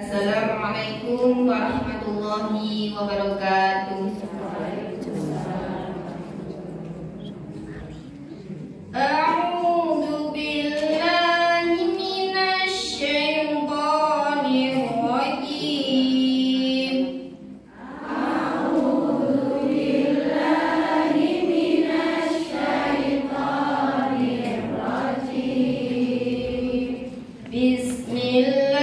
Assalamualaikum warahmatullahi wabarakatuh. A'udzu billahi minasy syaithanir rajim. A'udzu billahi minasy syaithanir rajim. Bismillah.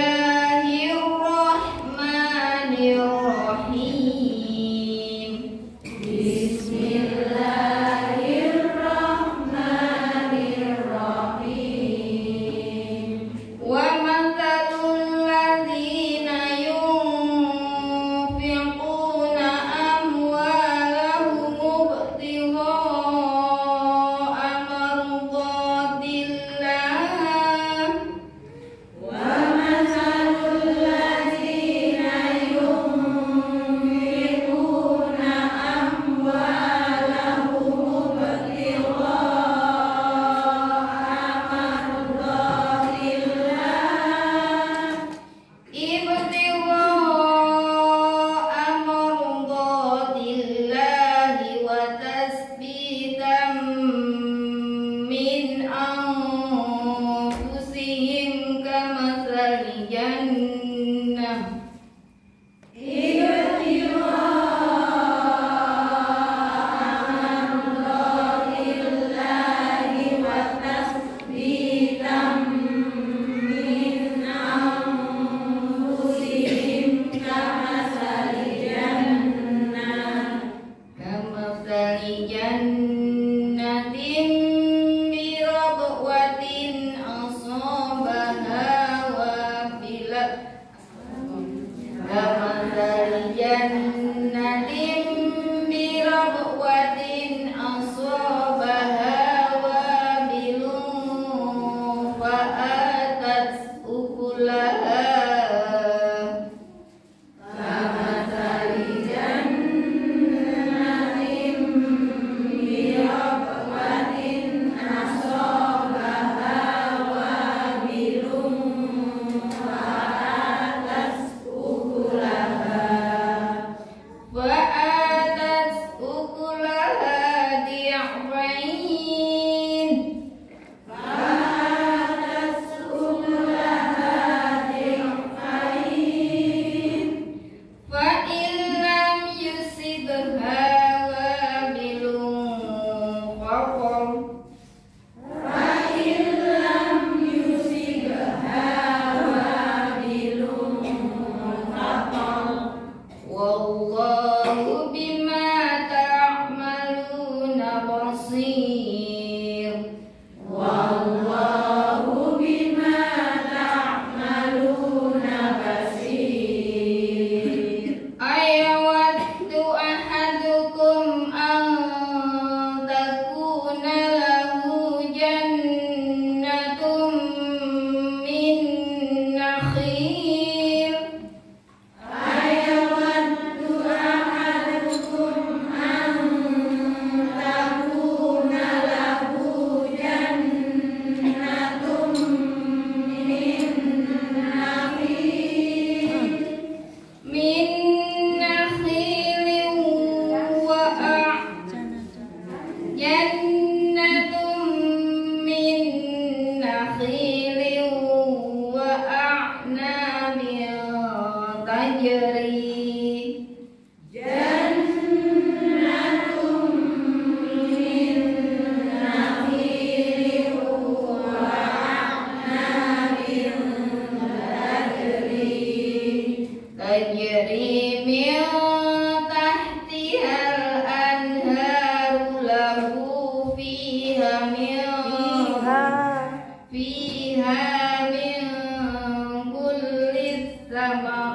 Du'afa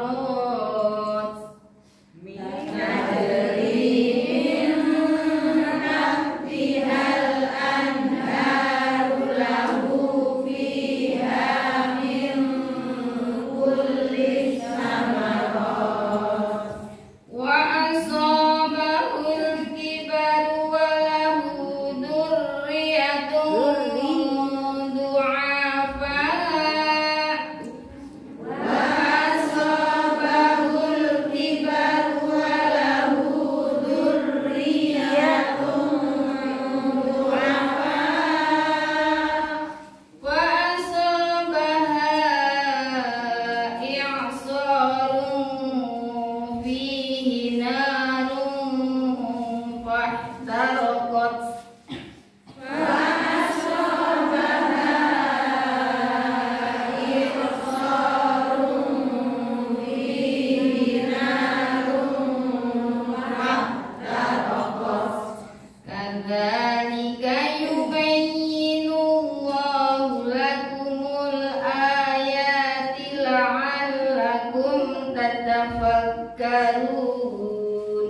يتفكرون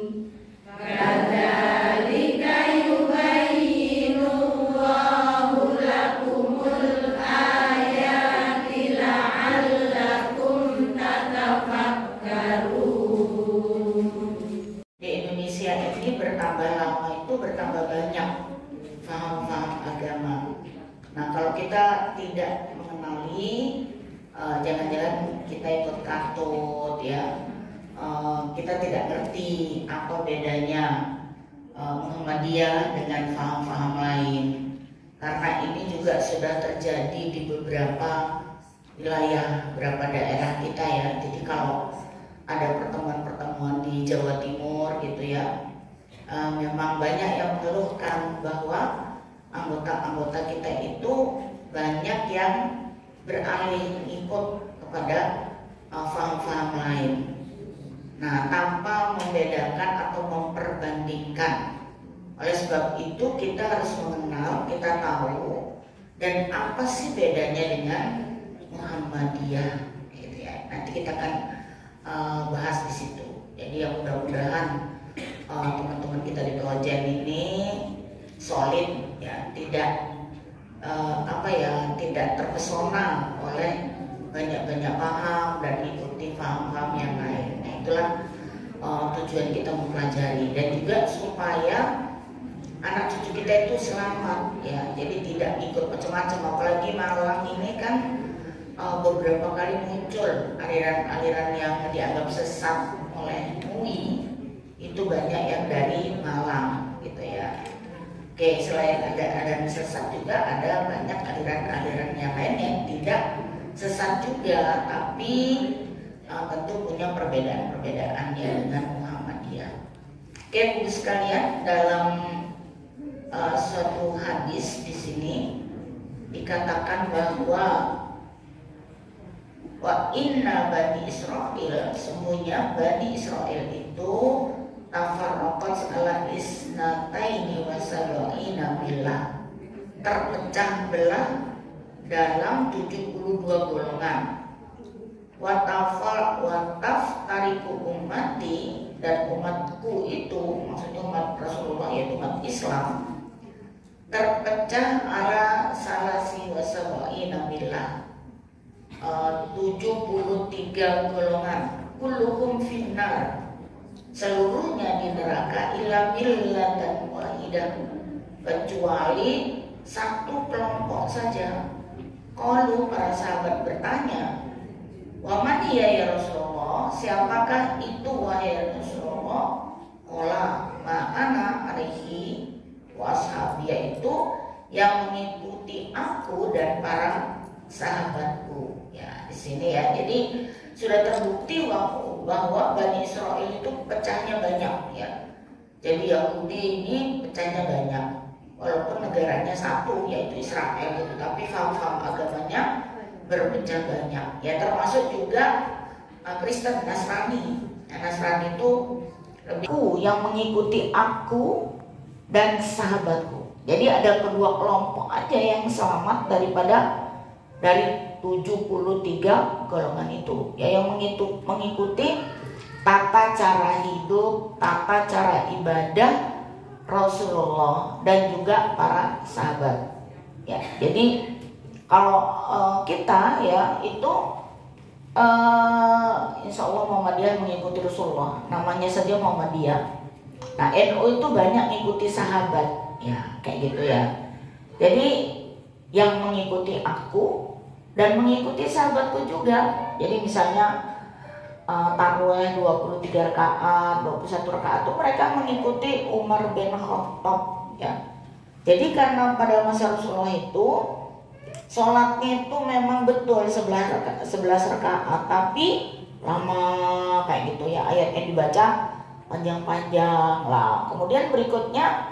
كذلك يبين الله لكم الآيات لعلكم تتفكرون. Di Indonesia ini bertambah lama itu bertambah banyak faham-faham agama. Nah, kalau kita tidak mengenali, jangan-jangan kita ikut katut ya, kita tidak ngerti apa bedanya Muhammadiyah dengan faham-faham lain. Karena ini juga sudah terjadi di beberapa wilayah, beberapa daerah kita ya. Jadi kalau ada pertemuan-pertemuan di Jawa Timur gitu ya, memang banyak yang mengeluhkan bahwa anggota-anggota kita itu banyak yang beralih ikut kepada faham-faham lain. Nah, tanpa membedakan atau memperbandingkan. Oleh sebab itu kita harus mengenal, kita tahu dan apa sih bedanya dengan Muhammadiyah gitu ya. Nanti kita akan bahas di situ. Jadi ya mudah-mudahan teman-teman kita di Tojen ini solid ya, tidak tidak terpesona oleh banyak-banyak paham dan ikuti paham-paham yang lain. Nah, itulah tujuan kita mempelajari dan juga supaya anak cucu kita itu selamat ya. Jadi tidak ikut macam-macam, apalagi Malang ini kan beberapa kali muncul aliran-aliran yang dianggap sesat oleh MUI, itu banyak yang dari Malang gitu ya. Oke, selain ada sesat juga ada banyak aliran-aliran yang lain yang tidak sesat juga, tapi tentu punya perbedaan-perbedaan ya dengan Muhammadiyah. Oke, Ibu sekalian, dalam suatu hadis di sini dikatakan bahwa wa inna Bani Israel, semuanya Bani Israel itu tafarraqat ala isnataini wa sab'ina billah, terpecah belah dalam 72 golongan. Wa taftariqu ummati, dan umatku itu maksudnya umat Rasulullah yaitu umat Islam terpecah ala salasi wa sab'ina billah, 73 golongan. Kulluhum finnar, seluruhnya di neraka, illa millatan wahidah, kecuali satu kelompok saja. Qalu, para sahabat bertanya, wa man hiya ya Rasulullah, siapakah itu wahai Rasulullah? Qala ma ana alaihi wa ashabi, yaitu yang mengikuti aku dan para sahabatku. Ya, di sini ya. Jadi sudah terbukti bahwa Bani Israel itu pecahnya banyak ya. Jadi Yahudi ini pecahnya banyak, walaupun negaranya satu yaitu Israel gitu, tapi faham-faham agamanya berpecah banyak. Ya, termasuk juga Kristen, Nasrani. Nah, Nasrani itu lebih yang mengikuti aku dan sahabatku. Jadi ada kedua kelompok aja yang selamat dari 73 golongan itu ya, yang mengikuti tata cara hidup, tata cara ibadah Rasulullah dan juga para sahabat ya. Jadi kalau kita ya itu insya Allah Muhammadiyah mengikuti Rasulullah, namanya saja Muhammadiyah. Nah, NU itu banyak mengikuti sahabat ya, kayak gitu ya. Jadi yang mengikuti aku dan mengikuti sahabatku juga. Jadi misalnya tarawih 23 rakaat, 21 rakaat itu mereka mengikuti Umar bin Khattab ya. Jadi karena pada masa Rasulullah itu sholatnya itu memang betul 11 rakaat, tapi lama kayak gitu ya, ayatnya dibaca panjang-panjang lah. Kemudian berikutnya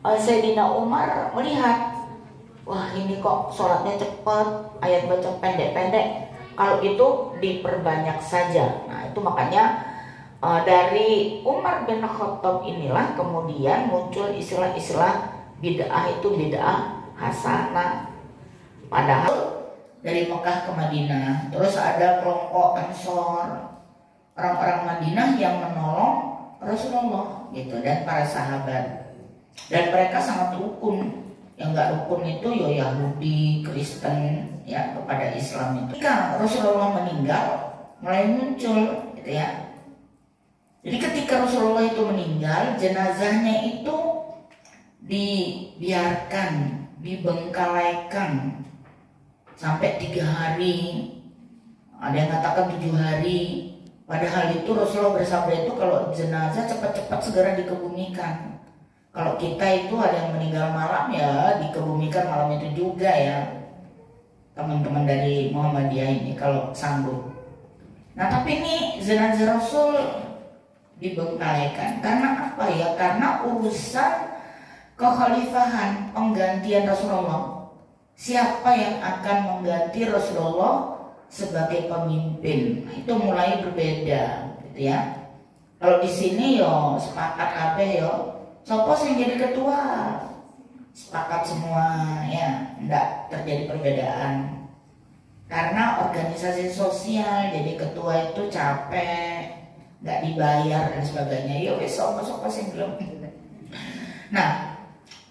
Sayyidina Umar melihat, wah ini kok sholatnya cepat, ayat baca pendek-pendek, kalau itu diperbanyak saja. Nah itu makanya dari Umar bin Khattab inilah kemudian muncul istilah-istilah bid'ah, itu bid'ah hasanah. Padahal dari Mekah ke Madinah, terus ada kelompok Ansor, orang-orang Madinah yang menolong Rasulullah gitu dan para sahabat. Dan mereka sangat rukun. Yang nggak rukun itu ya Yahudi, Kristen ya kepada Islam itu. Ketika Rasulullah meninggal mulai muncul gitu ya. Jadi ketika Rasulullah itu meninggal, jenazahnya itu dibiarkan, dibengkalaikan sampai 3 hari. Ada yang katakan 7 hari. Padahal itu Rasulullah bersabda itu kalau jenazah cepat-cepat segera dikebumikan. Kalau kita itu ada yang meninggal malam ya dikebumikan malam itu juga ya. Teman-teman dari Muhammadiyah ini kalau sanggup. Nah tapi ini jenazah Rasul dibengkalaikan. Karena apa ya? Karena urusan kekhalifahan, penggantian Rasulullah. Siapa yang akan mengganti Rasulullah sebagai pemimpin? Nah, itu mulai berbeda gitu ya. Kalau di sini yo sepakat kabeh yo sopo sing jadi ketua, sepakat semua ya, enggak terjadi perbedaan. Karena organisasi sosial jadi ketua itu capek, enggak dibayar dan sebagainya. Yo wis sopo sing belum. Nah,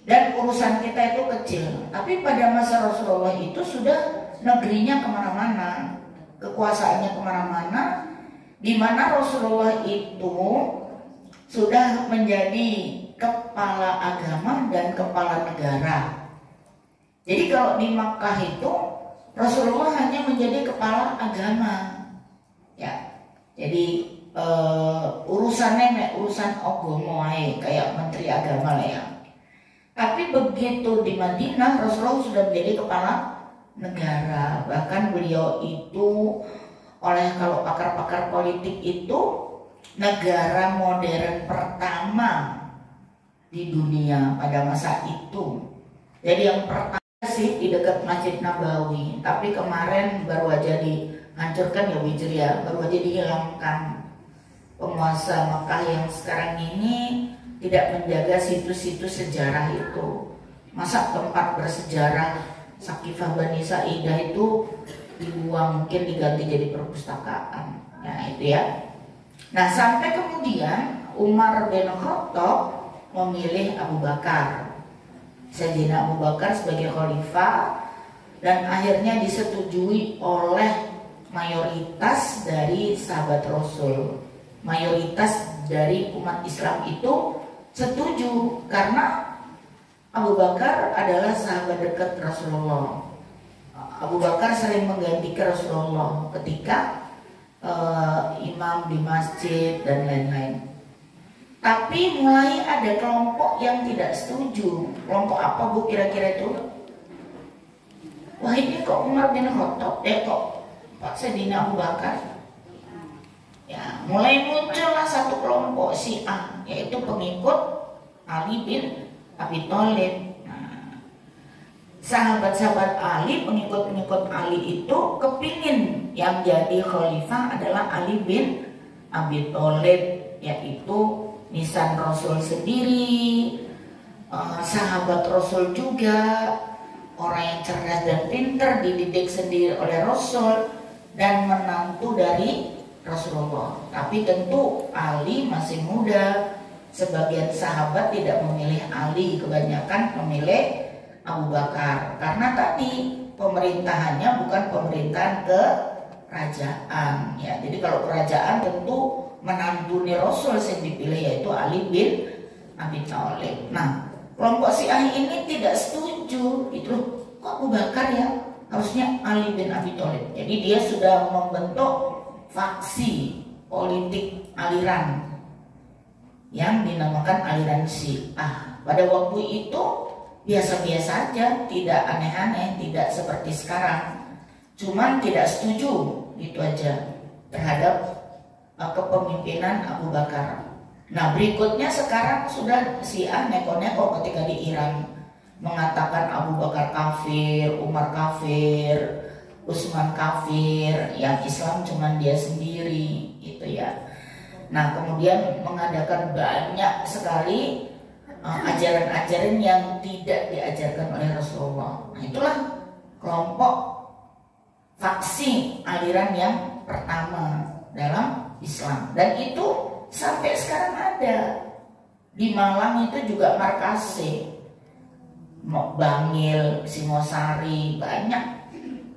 dan urusan kita itu kecil. Tapi pada masa Rasulullah itu sudah negerinya kemana-mana, kekuasaannya kemana-mana, di mana Rasulullah itu sudah menjadi kepala agama dan kepala negara. Jadi kalau di Makkah itu Rasulullah hanya menjadi kepala agama, ya. Jadi urusannya urusan agama kayak menteri agama lah ya. Tapi begitu di Madinah Rasulullah sudah menjadi kepala negara. Bahkan beliau itu oleh kalau pakar-pakar politik itu negara modern pertama di dunia pada masa itu. Jadi yang pertama sih di dekat Masjid Nabawi, tapi kemarin baru aja dihancurkan ya Hijriah, baru aja dihilangkan. Penguasa Makkah yang sekarang ini tidak menjaga situs-situs sejarah itu. Masa tempat bersejarah Sakifah Bani Sa'idah itu dibuang, mungkin diganti jadi perpustakaan. Nah itu ya. Nah sampai kemudian Umar bin Khattab memilih Abu Bakar, Sayyidina Abu Bakar sebagai khalifah, dan akhirnya disetujui oleh mayoritas dari sahabat Rasul. Mayoritas dari umat Islam itu setuju karena Abu Bakar adalah sahabat dekat Rasulullah. Abu Bakar sering menggantikan Rasulullah ketika imam di masjid dan lain-lain. Tapi mulai ada kelompok yang tidak setuju. Kelompok apa Bu kira-kira itu? Wah ini kok Umar bin Khattab, kok Pak Sayyidina Abu Bakar. Ya, mulai muncullah satu kelompok Syiah, yaitu pengikut Ali bin Abi Thalib. Nah, sahabat-sahabat Ali, pengikut-pengikut Ali itu kepingin yang jadi khalifah adalah Ali bin Abi Thalib, yaitu nisan Rasul sendiri, sahabat Rasul juga, orang yang cerdas dan pintar, dididik sendiri oleh Rasul dan menantu dari Rasulullah. Tapi tentu Ali masih muda. Sebagian sahabat tidak memilih Ali, kebanyakan memilih Abu Bakar karena tadi pemerintahannya bukan pemerintahan kerajaan ya. Jadi kalau kerajaan tentu menantu Rasul yang dipilih yaitu Ali bin Abi Thalib. Nah, kelompok Syiah ini tidak setuju. Itu kok Abu Bakar ya? Harusnya Ali bin Abi Thalib. Jadi dia sudah membentuk faksi politik aliran yang dinamakan aliran Syiah. Pada waktu itu biasa-biasa aja, tidak aneh-aneh, tidak seperti sekarang. Cuman tidak setuju gitu aja terhadap kepemimpinan Abu Bakar. Nah berikutnya sekarang sudah Syiah neko-neko ketika di Iran mengatakan Abu Bakar kafir, Umar kafir, Utsman kafir, yang Islam cuman dia sendiri gitu ya. Nah kemudian mengadakan banyak sekali ajaran-ajaran yang tidak diajarkan oleh Rasulullah. Nah itulah kelompok faksi aliran yang pertama dalam Islam. Dan itu sampai sekarang ada. Di Malang itu juga markasnya, Bangil, Singosari, banyak.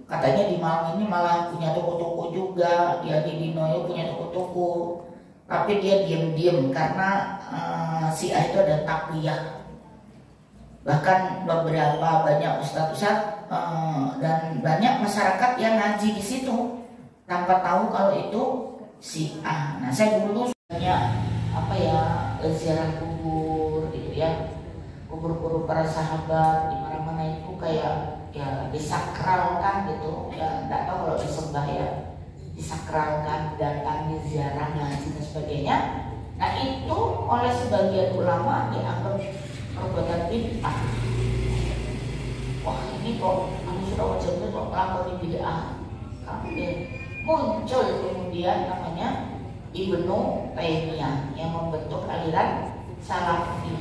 Katanya di Malang ini malah punya toko-toko juga. Dia di Dinoyo punya toko-toko. Tapi dia diam-diam karena Syiah itu ada takliyah. Bahkan beberapa banyak ustadz-ustadz dan banyak masyarakat yang ngaji di situ tanpa tahu kalau itu Syiah. Nah, saya dulu banyak ziarah kubur gitu ya, kubur-kubur para sahabat di mana-mana itu kayak ya disakralkan gitu ya, nggak tahu kalau disembah ya, disakralkan, datangi, ziarah, ngaji dan sebagainya. Nah, itu oleh sebagian ulama dianggap perbuatan bid'ah. Wah, ini kok Ahlu Sunnah wal Jamaah kok melakukan bid'ah. Kemudian muncul kemudian namanya Ibnu Taimiyah yang membentuk aliran Salafi.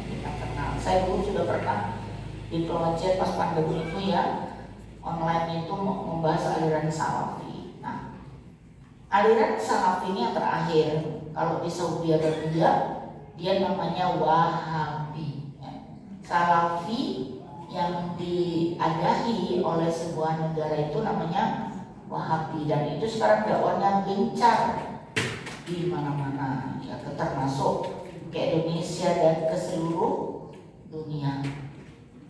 Kita kenal. Saya dulu sudah pernah di proyek pas pandemi itu ya, online itu membahas aliran Salafi. Nah, aliran Salafi ini yang terakhir. Kalau di Saudi Arabia dia namanya Wahabi. Salafi yang diadahi oleh sebuah negara itu namanya Wahabi, dan itu sekarang dakwahnya gencar di mana-mana ya, termasuk ke Indonesia dan ke seluruh dunia.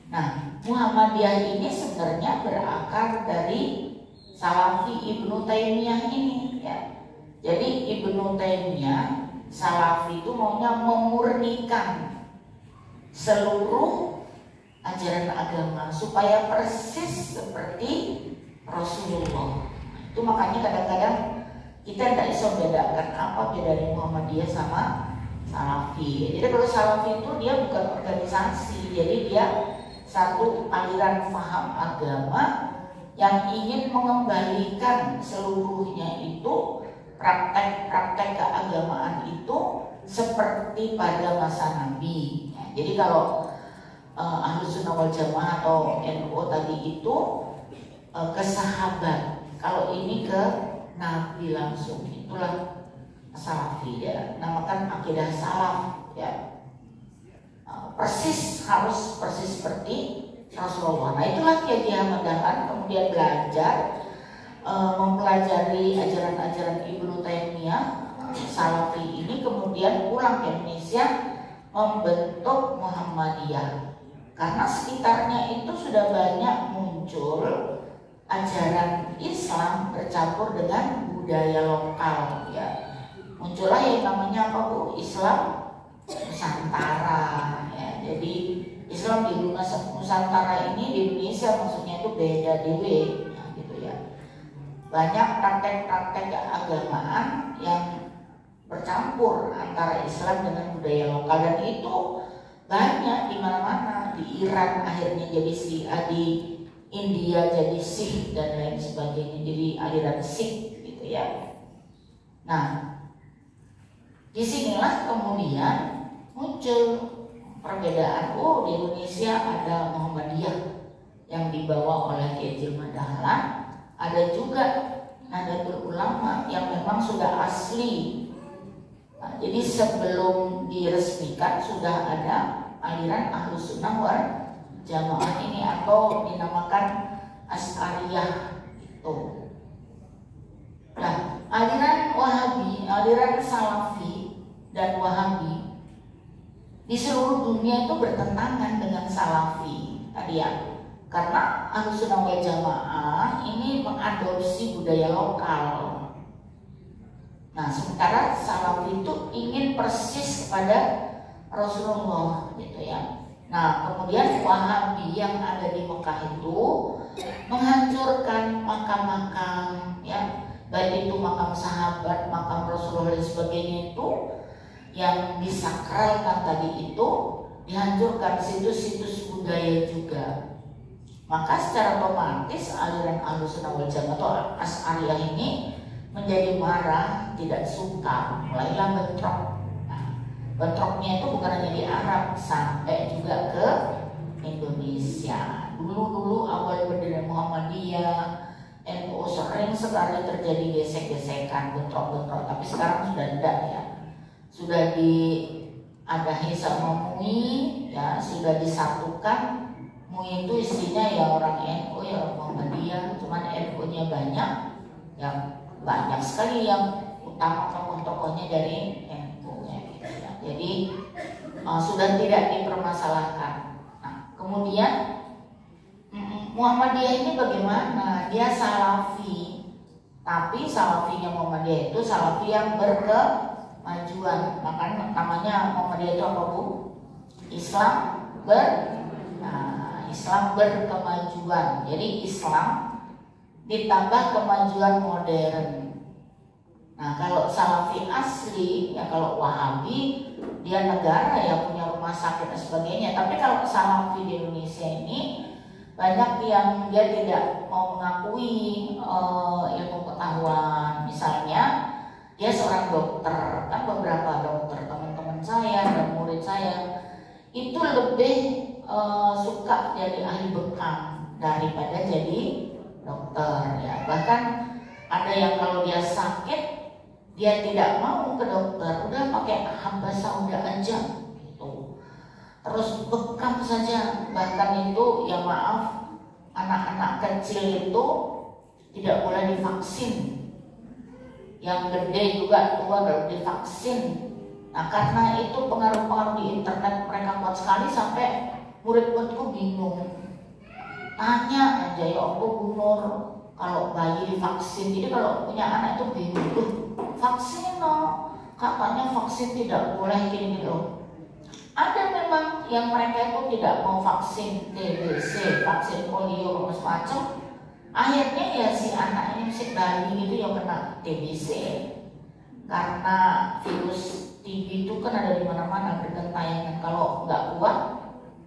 Nah, Muhammadiyah ini sebenarnya berakar dari Salafi Ibnu Taimiyah ini ya. Jadi Ibnu Taimiyah Salafi itu maunya memurnikan seluruh ajaran agama supaya persis seperti Rasulullah. Itu makanya kadang-kadang kita tidak bisa membedakan apa bedanya Muhammadiyah sama Salafi. Jadi kalau Salafi itu dia bukan organisasi, jadi dia satu aliran paham agama yang ingin mengembalikan seluruhnya itu praktek-praktek keagamaan itu seperti pada masa Nabi. Jadi kalau Ahlu Sunnah wal Jamaah atau NU tadi itu ke sahabat, kalau ini ke Nabi langsung, itulah Salafi ya, namakan akidah salaf ya. Harus persis seperti Rasulullah. Nah, itulah Kiai Ahmad Dahlan kemudian belajar mempelajari ajaran-ajaran Ibnu Taimiyah Salafi ini, kemudian pulang ke Indonesia membentuk Muhammadiyah. Karena sekitarnya itu sudah banyak muncul ajaran Islam bercampur dengan budaya lokal ya. Muncullah yang namanya apa Bu? Islam Nusantara ya. Jadi Islam di Nusantara ini di Indonesia maksudnya itu beda dewe ya, gitu ya. Banyak praktek-praktek keagamaan yang bercampur antara Islam dengan budaya lokal, dan itu banyak di mana-mana. Di Iran akhirnya jadi Syiah, di India jadi Sikh dan lain sebagainya, jadi aliran Sikh gitu ya. Nah, disinilah kemudian muncul perbedaan. Oh, di Indonesia ada Muhammadiyah yang dibawa oleh Kiai Ahmad Dahlan, ada juga Nahdlatul Ulama yang memang sudah asli. Nah, jadi sebelum diresmikan sudah ada aliran Ahlus Sunnah wal Jamaah ini, atau dinamakan Asy'ariyah itu. Nah, aliran Wahabi, aliran Salafi dan Wahabi di seluruh dunia itu bertentangan dengan Salafi tadi ya, karena Ahlus Sunnah wal Jamaah ini mengadopsi budaya lokal. Nah, sementara Salafi itu ingin persis kepada Rasulullah gitu ya. Nah, kemudian Wahabi yang ada di Mekah itu menghancurkan makam-makam ya, baik itu makam sahabat, makam Rasulullah dan sebagainya, itu yang disakralkan tadi itu dihancurkan, situs-situs budaya juga. Maka secara otomatis aliran Ahlus Sunnah wal Jamaah atau Asy'ariyah ini menjadi marah, tidak suka, mulailah bentrok. Bentroknya itu bukan hanya di Arab, sampai juga ke Indonesia. Dulu awal berdiri Muhammadiyah NU sering sekali terjadi gesek-gesekan, bentrok-bentrok, tapi sekarang sudah tidak ya. Sudah diadahi sama MUI ya, sudah disatukan. MUI itu isinya ya orang NU ya orang Muhammadiyah, cuman NU-nya banyak, yang banyak sekali yang utama tokoh-tokohnya dari NU ya, gitu ya. Jadi sudah tidak dipermasalahkan. Nah, kemudian Muhammadiyah ini bagaimana? Dia salafi, tapi salafinya Muhammadiyah itu salafi yang berkemajuan. Makanya namanya Muhammadiyah itu apa, Bu? Islam Islam berkemajuan. Jadi Islam ditambah kemajuan modern. Nah, kalau salafi asli ya, kalau Wahabi dia negara ya punya rumah sakit dan sebagainya. Tapi kalau salafi di Indonesia ini banyak yang dia tidak mau mengakui ilmu pengetahuan. Misalnya dia seorang dokter, kan beberapa dokter teman-teman saya dan murid saya itu lebih suka jadi ahli bekam daripada jadi dokter ya. Bahkan ada yang kalau dia sakit dia tidak mau ke dokter, udah pakai hamba sauda aja gitu. Terus bekam saja, bahkan itu ya maaf, anak-anak kecil itu tidak boleh divaksin, yang gede juga tua harus divaksin. Nah, karena itu pengaruh-pengaruh di internet mereka kuat sekali sampai murid-muridku bingung. Tanya aja, ya Allah Bu Nur, kalau bayi divaksin, jadi kalau punya anak itu bingung, vaksin no, katanya vaksin tidak boleh gini-gini loh. Ada memang yang mereka itu tidak mau vaksin TBC, vaksin polio macam-macam. Akhirnya ya si anak ini si bayi itu yang kena TBC. Karena virus TB itu kan ada di mana-mana bergentayangan. Kalau nggak kuat,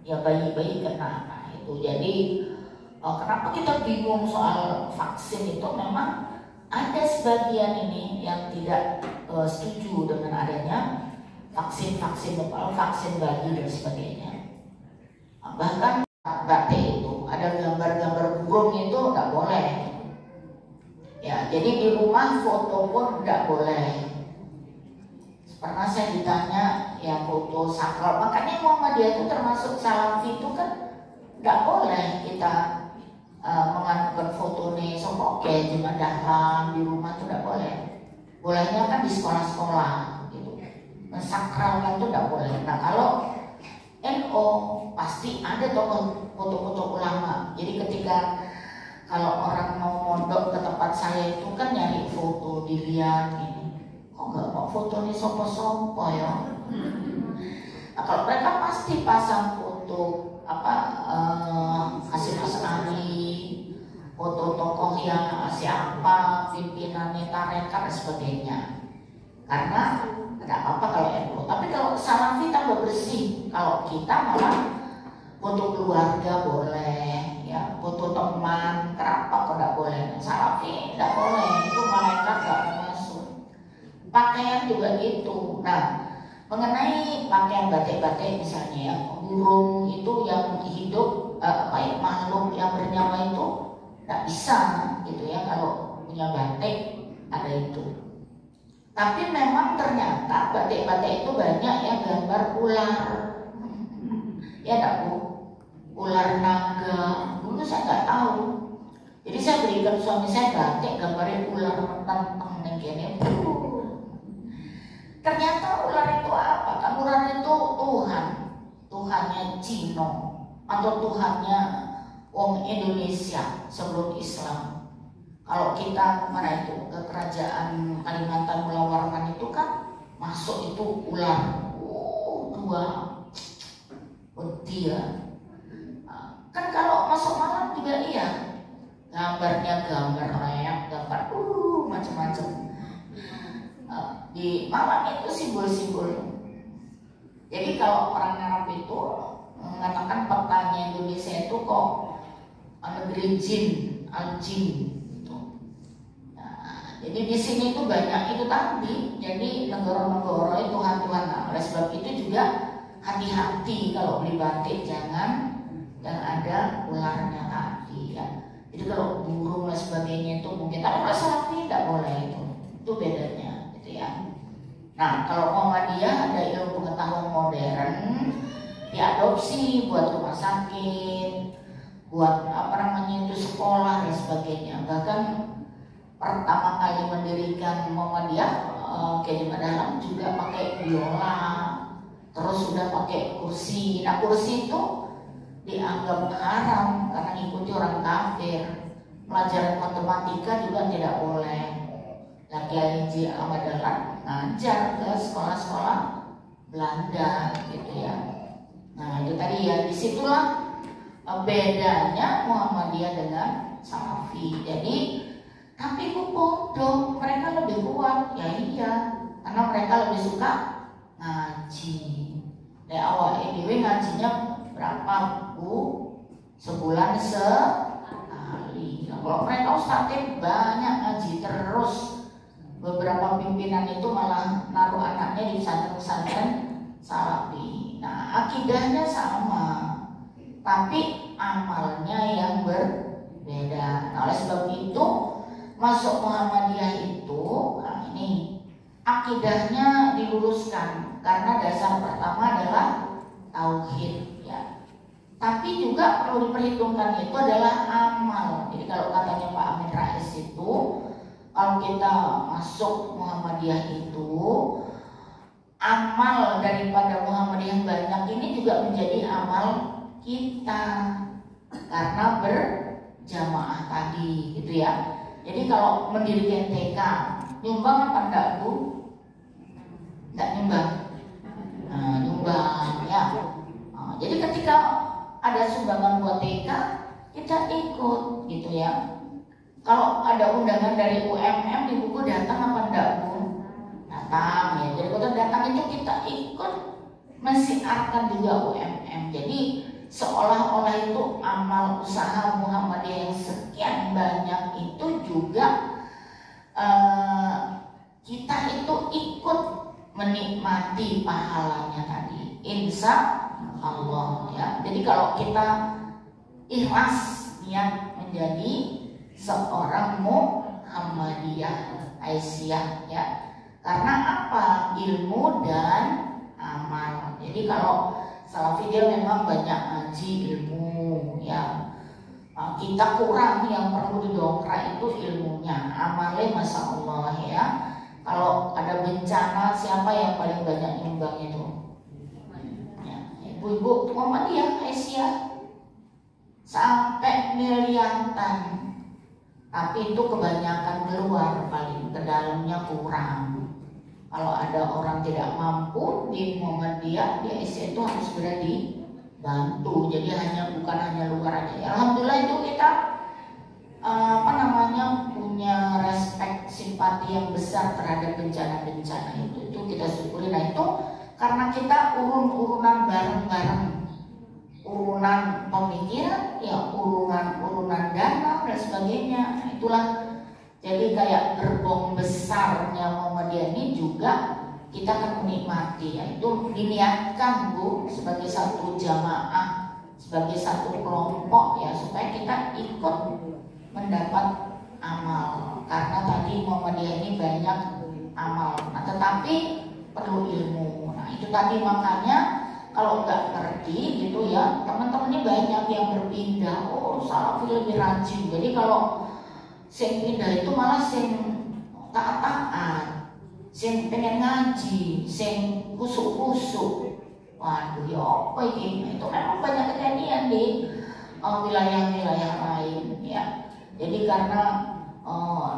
ya bayi-bayi kena. Nah, itu jadi kenapa kita bingung soal vaksin itu? Memang ada sebagian ini yang tidak setuju dengan adanya vaksin bayi dan sebagainya. Bahkan batik itu ada gambar-gambar burung itu nggak boleh. Ya, jadi di rumah foto pun nggak boleh. Pernah saya ditanya ya foto sakral, makanya Muhammadiyah itu termasuk salafi itu kan nggak boleh kita menganukan foto nih sok oke cuma datang di rumah itu nggak boleh. Bolehnya kan di sekolah-sekolah gitu. Sakralnya itu nggak boleh. Nah, kalau NO pasti ada tokoh foto-foto ulama. Jadi ketika kalau orang mau mondok ke tempat saya itu kan nyari foto, dilihat ini. Kok nggak mau foto nih sopo-sopo ya? Nah, kalau mereka pasti pasang foto Hasyim As'ari, foto tokoh yang siapa, pimpinannya tarekat dan sebagainya. Karena tidak apa-apa kalau NU, tapi kalau salafi tambah bersih. Kalau kita malah foto keluarga boleh, ya foto teman, kenapa kok tidak boleh? Salafi tidak boleh, itu malaikat tidak masuk. Pakaian juga gitu. Nah, mengenai pakaian batik-batik misalnya ya, burung itu yang hidup makhluk yang bernyawa itu tidak bisa gitu ya, kalau punya batik ada itu. Tapi memang ternyata batik-batik itu banyak ya gambar ular, ya enggak Bu? Ular naga. Dulu saya nggak tahu. Jadi saya berikan suami saya batik gambarnya ular mentang-mentang begini. Ternyata ular itu apa? Kan ular itu Tuhan, Tuhannya Cino atau Tuhannya Wong Indonesia sebelum Islam. Kalau kita kemana itu ke kerajaan Kalimantan Mulawarman itu kan masuk itu ular, dua dia. Kan kalau masuk malam juga iya, gambarnya gambar leak, gambar macam-macam. Di malam itu simbol-simbol. Jadi kalau orang Arab itu mengatakan petanya Indonesia itu kok negeri jin, al-jin gitu. Nah, jadi di sini itu banyak itu tadi. Jadi negara-negara itu Tuhan-Tuhan. Nah, oleh sebab itu juga hati-hati kalau beli batik, jangan ada ularnya tadi ya. Jadi kalau burung dan sebagainya itu mungkin, tapi kalau Salafi tidak boleh itu bedanya gitu ya. Nah kalau Muhammadiyah ada ilmu pengetahuan modern, diadopsi buat rumah sakit, buat apa namanya itu sekolah dan sebagainya. Bahkan pertama kali mendirikan Muhammadiyah Kiai Dalam juga pakai biola, terus sudah pakai kursi. Nah kursi itu dianggap haram karena ikuti orang kafir. Pelajaran matematika juga tidak boleh. Nah Kiai Haji Ahmad Dahlan ngajar ke sekolah-sekolah Belanda gitu ya. Nah itu tadi ya, disitulah bedanya Muhammadiyah dengan Salafi. Jadi tapi kok bodoh, mereka lebih kuat. Ya iya, karena mereka lebih suka ngaji. Dari awal ini ngajinya berapa Bu? Sebulan sekali. Nah, kalau mereka ustadznya banyak ngaji terus, beberapa pimpinan itu malah naruh anaknya di pesantren Salafi. Nah akidahnya sama, tapi amalnya yang berbeda. Nah oleh sebab itu masuk Muhammadiyah itu, nah ini akidahnya diluruskan karena dasar pertama adalah tauhid ya. Tapi juga perlu diperhitungkan itu adalah amal. Jadi kalau katanya Pak Amin Rais itu, kalau kita masuk Muhammadiyah itu, amal daripada Muhammadiyah yang banyak ini juga menjadi amal kita karena berjamaah tadi gitu ya. Jadi kalau mendirikan TK, nyumbang apa enggak Bu? Enggak nyumbang. Nah, nyumbang ya. Nah, jadi ketika ada sumbangan buat TK, kita ikut gitu ya. Kalau ada undangan dari UMM di buku datang apa enggak Bu? Datang ya. Jadi kalau datang itu kita ikut mensiarkan juga UMM. Jadi seolah-olah itu amal usaha Muhammadiyah yang sekian banyak itu juga kita itu ikut menikmati pahalanya tadi, insya Allah ya. Jadi kalau kita ikhlas niat menjadi seorang Muhammadiyah Aisyah ya, karena apa? Ilmu dan amal. Jadi kalau Salafi dia memang banyak ngaji ilmu ya. Kita kurang, yang perlu didongkrak itu ilmunya. Amalnya Masya Allah ya. Kalau ada bencana siapa yang paling banyak nyumbang itu? Ya, ibu-ibu Muhammadiyah Aisyah sampai miliaran. Tapi itu kebanyakan keluar, paling ke dalamnya kurang. Kalau ada orang tidak mampu di Muhammadiyah, di Aisyah itu harus segera dibantu. Jadi bukan hanya luar aja. Ya, alhamdulillah itu kita punya respect, simpati yang besar terhadap bencana-bencana itu. Itu kita syukuri. Nah itu karena kita urunan bareng-bareng, urunan pemikiran, ya urunan dana dan sebagainya. Nah, itulah. Jadi kayak gerbong besarnya Muhammadiyah ini juga kita akan menikmati, yaitu diniatkan Bu sebagai satu jamaah, sebagai satu kelompok ya, supaya kita ikut mendapat amal. Karena tadi Muhammadiyah ini banyak amal, nah tetapi perlu ilmu. Nah itu tadi makanya kalau nggak ngerti gitu ya, teman-temannya banyak yang berpindah. Oh Salafi lebih rajin. Jadi kalau sing pindah itu malah sing taat-taat, sing pengen ngaji, sing kusuk-kusuk. Waduh ya apa ini? Itu memang banyak kejadian di wilayah-wilayah lain ya. Jadi karena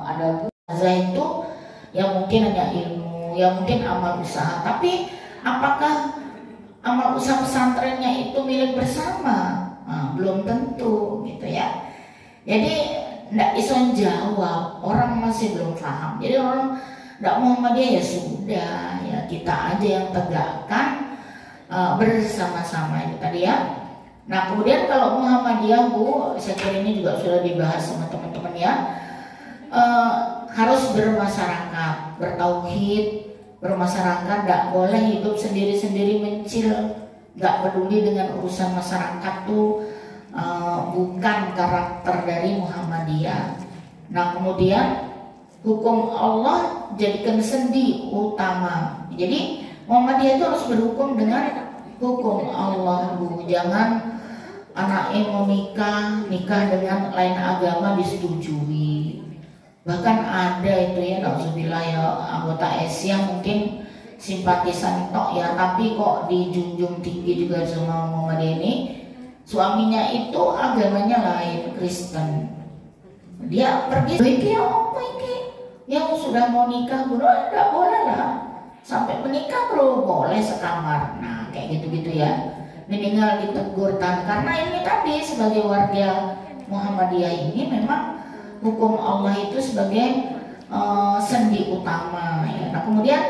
ada buzah itu yang mungkin hanya ilmu, yang mungkin amal usaha. Tapi apakah amal usaha pesantrennya itu milik bersama? Nah, belum tentu gitu ya. Jadi nggak bisa jawab, orang masih belum paham. Jadi orang nggak Muhammadiyah ya sudah ya, kita aja yang tegakkan bersama-sama itu tadi ya. Nah kemudian kalau Muhammadiyah Bu, saya kira ini juga sudah dibahas sama teman-teman ya, harus bermasyarakat, bertauhid, bermasyarakat, nggak boleh hidup sendiri-sendiri mencil, nggak peduli dengan urusan masyarakat tuh bukan karakter dari Muhammadiyah. Nah kemudian hukum Allah jadikan sendi utama. Jadi Muhammadiyah itu harus berhukum dengan hukum Allah, Bu. Jangan anaknya mau nikah dengan lain agama disetujui. Bahkan ada itu ya, nauzubillah ya, anggota Asia mungkin simpatisan tok ya, tapi kok dijunjung tinggi juga sama Muhammadiyah ini. Suaminya itu agamanya lain, Kristen. Dia pergi, iki apa iki? Yang sudah mau nikah bro, enggak boleh lah. Sampai menikah bro, boleh sekamar. Nah, kayak gitu-gitu ya. Minimal ditegur karena ini tadi sebagai warga Muhammadiyah ini memang hukum Allah itu sebagai sendi utama ya. Nah, kemudian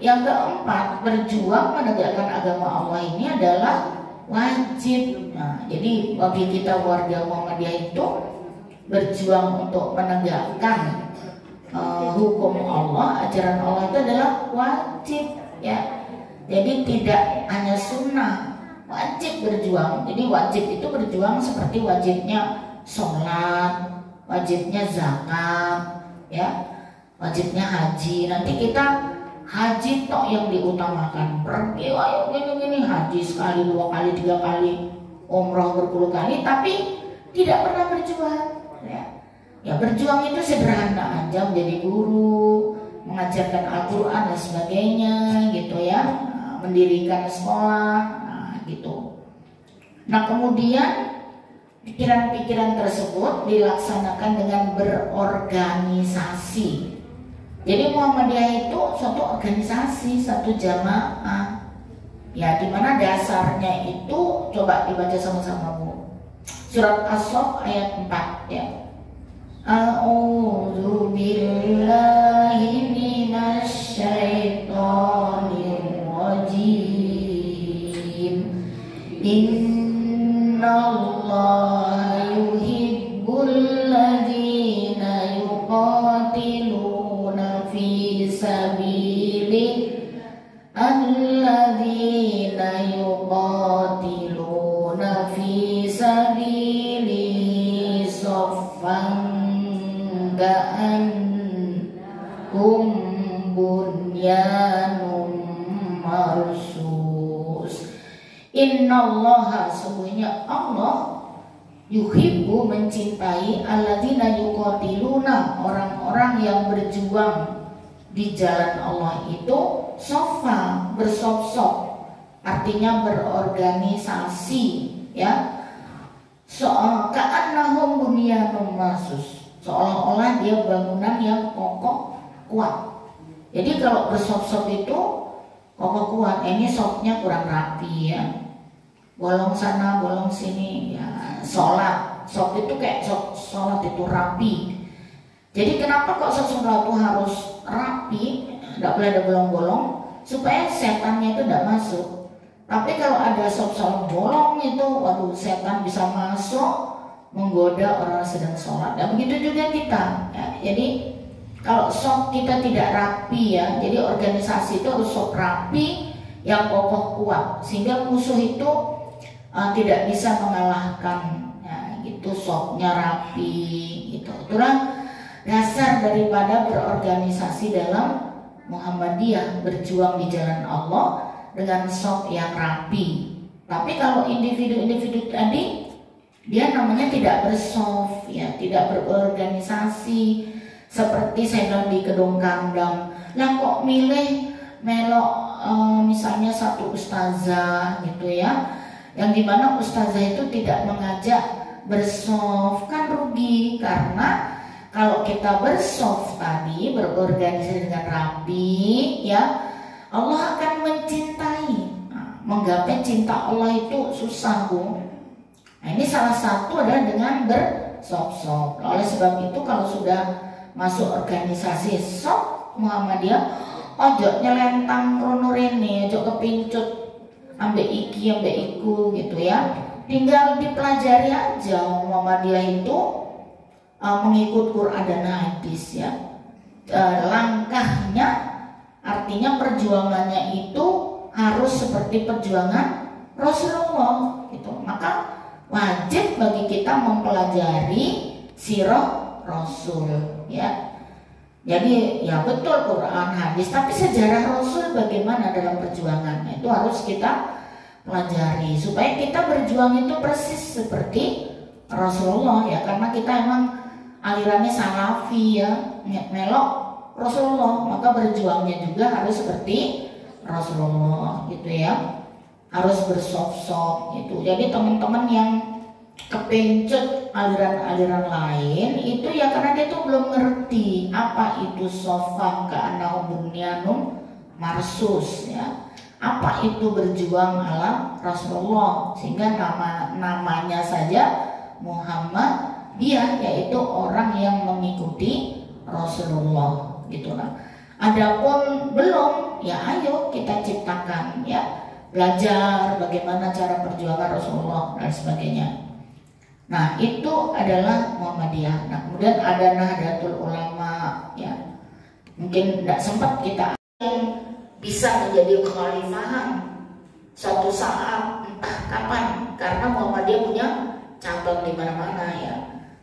yang keempat, berjuang menegakkan agama Allah ini adalah wajib. Nah, jadi bagi kita warga Muhammadiyah itu berjuang untuk menegakkan hukum Allah, ajaran Allah itu adalah wajib ya. Jadi tidak hanya sunnah, wajib berjuang. Jadi wajib itu berjuang seperti wajibnya sholat, wajibnya zakat, ya, wajibnya haji. Nanti kita haji tok yang diutamakan. Pergi, ayo gini haji sekali, 2 kali, 3 kali, umroh berpuluh kali, tapi tidak pernah berjuang. Ya berjuang itu sederhana aja, menjadi guru, mengajarkan Al-Quran dan sebagainya, gitu ya, mendirikan sekolah, nah gitu. Nah kemudian pikiran-pikiran tersebut dilaksanakan dengan berorganisasi. Jadi Muhammadiyah itu suatu organisasi, satu jamaah. Ya, dimana dasarnya itu coba dibaca sama-sama Bu. Surat As-Saff ayat 4 ya. A'udzu billahi minasy syaithanir rajim. Innallaha yuhibbul ladzina yuqatiluna fi sabilihi alladzina yuqatiluna fi sabilihi saffan ka'annahum bunyanun marsus. Innallaha, sesungguhnya Allah, yuhibbu, mencintai, alladzina yuqatiluna, orang-orang yang berjuang di jalan Allah itu sofa, bersop-sop, artinya berorganisasi ya. Ka'annahum bunyanun marsus, seolah-olah dia bangunan yang kokoh kuat. Jadi kalau bersop-sop itu kokoh kuat, ini sopnya kurang rapi ya, bolong sana bolong sini ya. Sholat, sop itu kayak sholat itu rapi. Jadi kenapa kok sholat itu harus rapi, tidak boleh ada bolong-bolong, supaya setannya itu tidak masuk. Tapi kalau ada sop-sop bolong itu, waduh, setan bisa masuk menggoda orang sedang sholat. Dan begitu juga kita ya. Jadi kalau sop kita tidak rapi ya, jadi organisasi itu harus sop rapi yang kokoh kuat, sehingga musuh itu tidak bisa mengalahkan ya, gitu. Sopnya rapi gitu. Itulah dasar daripada berorganisasi dalam Muhammadiyah, berjuang di jalan Allah dengan sop yang rapi. Tapi kalau individu-individu tadi, dia namanya tidak bersop ya, tidak berorganisasi. Seperti saya bilang di Kedung Kandang, lah kok milih melok misalnya satu ustazah gitu ya, yang dimana ustazah itu tidak mengajak bersoft, kan rugi. Karena kalau kita bersoft tadi, berorganisasi dengan rapi ya, Allah akan mencintai. Nah, menggapai cinta Allah itu susah Bu. Nah ini salah satu adalah dengan bersoft-soft. Oleh sebab itu kalau sudah masuk organisasi sop Muhammadiyah, ojo nyelentang rono rene, ojo kepincut ambek iki ambek iku gitu ya. Tinggal dipelajari aja. Muhammadiyah itu mengikut Quran dan hadis ya. Langkahnya, artinya perjuangannya itu harus seperti perjuangan Rasulullah gitu. Maka wajib bagi kita mempelajari sirah Rasul, ya. Jadi ya betul Quran, hadis, tapi sejarah Rasul bagaimana dalam perjuangannya itu harus kita pelajari supaya kita berjuang itu persis seperti Rasulullah, ya. Karena kita emang alirannya salafi, ya, melok Rasulullah, maka berjuangnya juga harus seperti Rasulullah gitu, ya. Harus bersop-sop gitu. Jadi teman-teman yang kepencut aliran-aliran lain itu ya karena dia tuh belum ngerti apa itu sofan ka'annahu bunyanun marsus, ya. Apa itu berjuang ala Rasulullah, sehingga namanya saja Muhammad, dia yaitu orang yang mengikuti Rasulullah gitu lah. Adapun belum, ya ayo kita ciptakan, ya, belajar bagaimana cara perjuangan Rasulullah dan sebagainya. Nah itu adalah Muhammadiyah. Nah kemudian ada Nahdlatul Ulama, ya, mungkin tidak sempat kita yang bisa menjadi kekhalifahan suatu saat entah kapan, karena Muhammadiyah punya cabang di mana-mana, ya.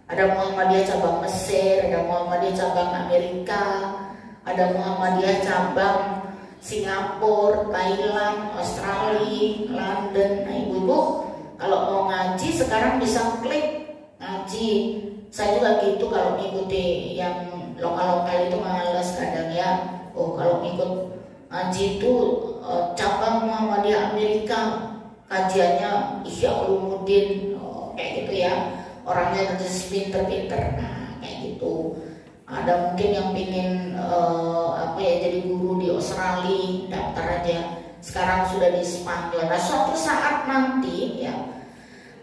Ada Muhammadiyah cabang Mesir, ada Muhammadiyah cabang Amerika, ada Muhammadiyah cabang Singapura, Thailand, Australia, London. Nah ibu-ibu kalau mau ngaji sekarang bisa klik ngaji. Saya juga gitu kalau mengikuti yang lokal-lokal itu malas kadang, ya. Oh kalau ikut ngaji itu cabang Muhammadiyah Amerika, kajiannya Ihya Ulumuddin, kayak gitu, ya. Orangnya harus pinter-pinter, nah kayak gitu. Ada mungkin yang pingin jadi guru di Australia, daftar aja. Sekarang sudah di Spanyol. Nah suatu saat nanti, ya,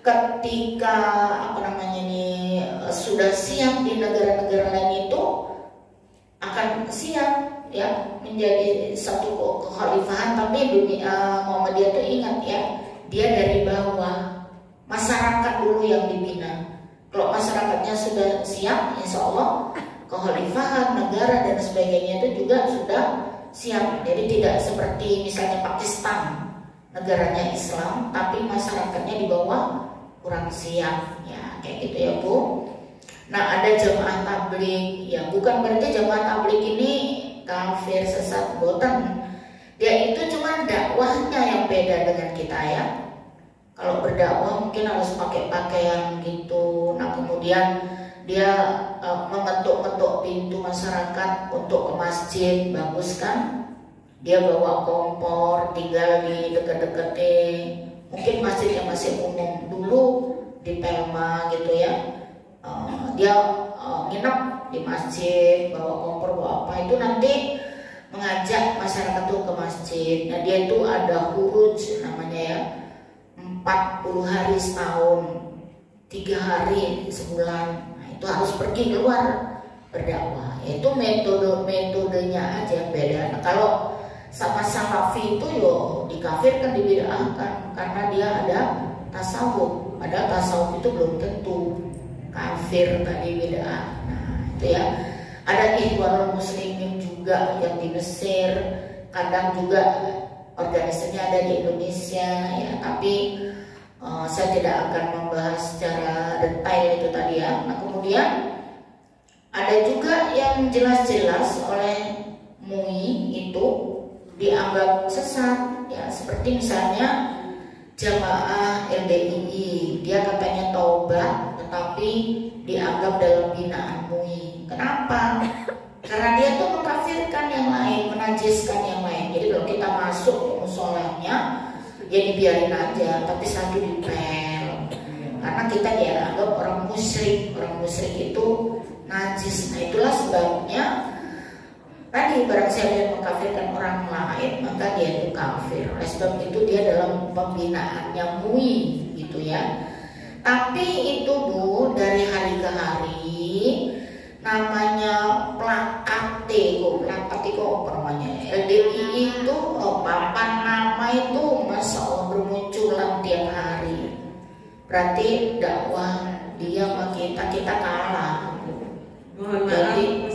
ketika sudah siap di negara-negara lain itu akan siap, ya, menjadi satu kekhalifahan. Tapi dunia Muhammadiyah itu ingat, ya, dia dari bawah, masyarakat dulu yang dibina. Kalau masyarakatnya sudah siap, insya Allah kekhalifahan negara dan sebagainya itu juga sudah siap. Jadi tidak seperti misalnya Pakistan, negaranya Islam tapi masyarakatnya di bawah kurang siap, ya, kayak gitu, ya Bu. Nah ada jamaah tabligh, ya, bukan berarti jamaah tabligh ini kafir, sesat, boten. Dia itu cuma dakwahnya yang beda dengan kita, ya. Kalau berdakwah mungkin harus pakai pakaian gitu. Nah kemudian dia mengetuk-ketuk pintu masyarakat untuk ke masjid, bagus kan? Dia bawa kompor, tinggal di dekat-dekatnya. Mungkin masjidnya masih umum, dulu di Pelma gitu, ya. Dia nginep di masjid, bawa kompor, bawa apa, itu nanti mengajak masyarakat tuh ke masjid. Nah dia itu ada huruj namanya, ya, 40 hari setahun, 3 hari sebulan. Nah, itu harus pergi keluar berdakwah. Itu metodenya aja beda. Nah, kalau sama salafi itu yo dikafirkan, dibid'ahkan karena dia ada tasawuf. Padahal tasawuf itu belum tentu kafir, tadi bid'ah. Nah, itu, ya. Ada Ikhwanul Muslimin juga yang di Mesir, kadang juga organisasinya ada di Indonesia, ya. Tapi saya tidak akan membahas secara detail itu tadi, ya. Nah kemudian ada juga yang jelas-jelas oleh MUI itu dianggap sesat, ya, seperti misalnya jamaah LDII, dia katanya taubat tetapi dianggap dalam binaan MUI. Kenapa? Karena dia tuh mengkafirkan yang lain, menajiskan yang lain. Jadi kalau kita masuk ke musolahnya, ya dibiarin aja, tapi satu dipel. Karena kita dianggap orang musyrik. Orang musyrik itu najis. Nah itulah sebabnya tadi barang siapa yang mengkafirkan orang lain maka dia itu kafir. Oleh sebab itu dia dalam pembinaannya MUI gitu, ya. Tapi itu Bu, dari hari ke hari namanya plakate kok apa namanya LDII itu papan nama itu masya Allah bermunculan tiap hari. Berarti dakwah dia sama kita kalah. Jadi